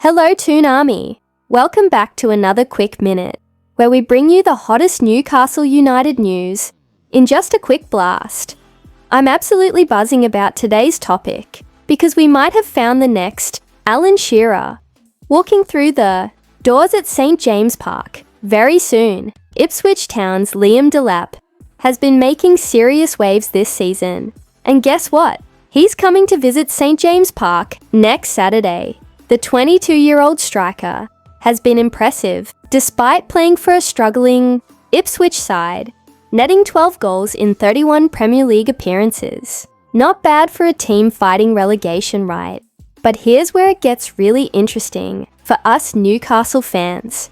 Hello Toon Army! Welcome back to another quick minute, where we bring you the hottest Newcastle United news in just a quick blast. I'm absolutely buzzing about today's topic, because we might have found the next Alan Shearer. Walking through the doors at St James Park very soon, Ipswich Town's Liam Dilap has been making serious waves this season. And guess what? He's coming to visit St James Park next Saturday. The 22-year-old striker has been impressive despite playing for a struggling Ipswich side, netting 12 goals in 31 Premier League appearances. Not bad for a team fighting relegation, right? But here's where it gets really interesting for us Newcastle fans.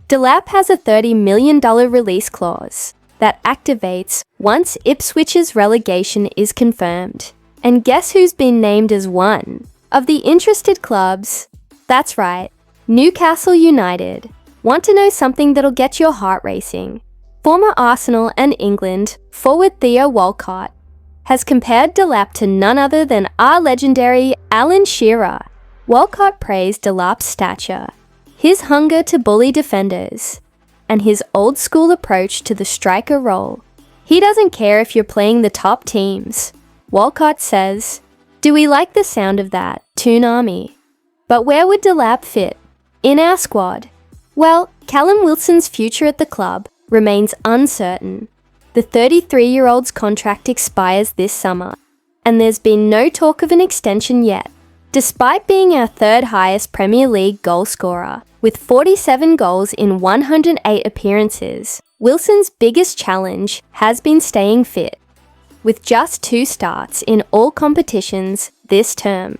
Dilap has a $30 million release clause that activates once Ipswich's relegation is confirmed. And guess who's been named as one of the interested clubs? That's right, Newcastle United. Want to know something that'll get your heart racing? Former Arsenal and England forward Theo Walcott has compared Dilap to none other than our legendary Alan Shearer. Walcott praised Dilap's stature, his hunger to bully defenders, and his old-school approach to the striker role. He doesn't care if you're playing the top teams. Walcott says, "Do we like the sound of that, Toon Army? But where would Dilap fit in our squad?" Well, Callum Wilson's future at the club remains uncertain. The 33-year-old's contract expires this summer, and there's been no talk of an extension yet. Despite being our third highest Premier League goal scorer, with 47 goals in 108 appearances, Wilson's biggest challenge has been staying fit, with just 2 starts in all competitions this term.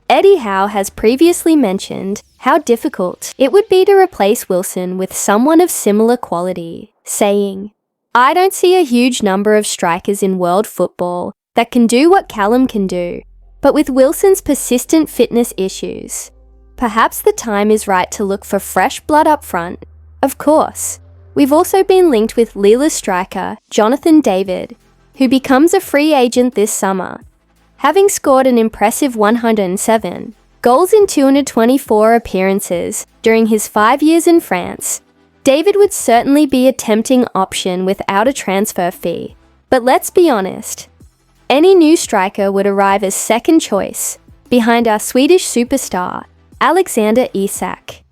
Eddie Howe has previously mentioned how difficult it would be to replace Wilson with someone of similar quality, saying, "I don't see a huge number of strikers in world football that can do what Callum can do, but with Wilson's persistent fitness issues, perhaps the time is right to look for fresh blood up front." Of course, we've also been linked with Lille's striker Jonathan David, who becomes a free agent this summer. Having scored an impressive 107 goals in 224 appearances during his 5 years in France, David would certainly be a tempting option without a transfer fee. But let's be honest, any new striker would arrive as second choice behind our Swedish superstar, Alexander Isak.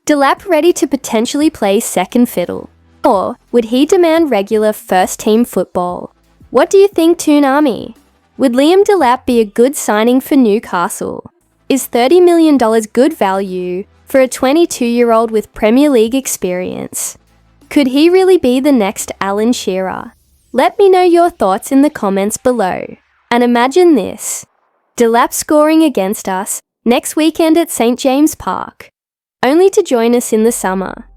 Dilap ready to potentially play second fiddle? Or would he demand regular first-team football? What do you think, Toon Army? Would Liam Dilap be a good signing for Newcastle? Is $30 million good value for a 22-year-old with Premier League experience? Could he really be the next Alan Shearer? Let me know your thoughts in the comments below. And imagine this, Dilap scoring against us next weekend at St James Park, only to join us in the summer.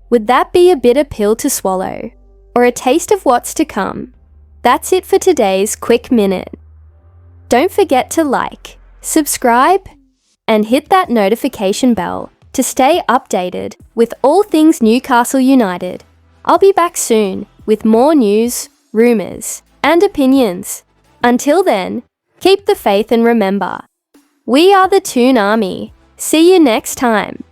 Would that be a bitter pill to swallow, or a taste of what's to come? That's it for today's quick minute. Don't forget to like, subscribe, and hit that notification bell to stay updated with all things Newcastle United. I'll be back soon with more news, rumours, and opinions. Until then, keep the faith and remember, we are the Toon Army. See you next time.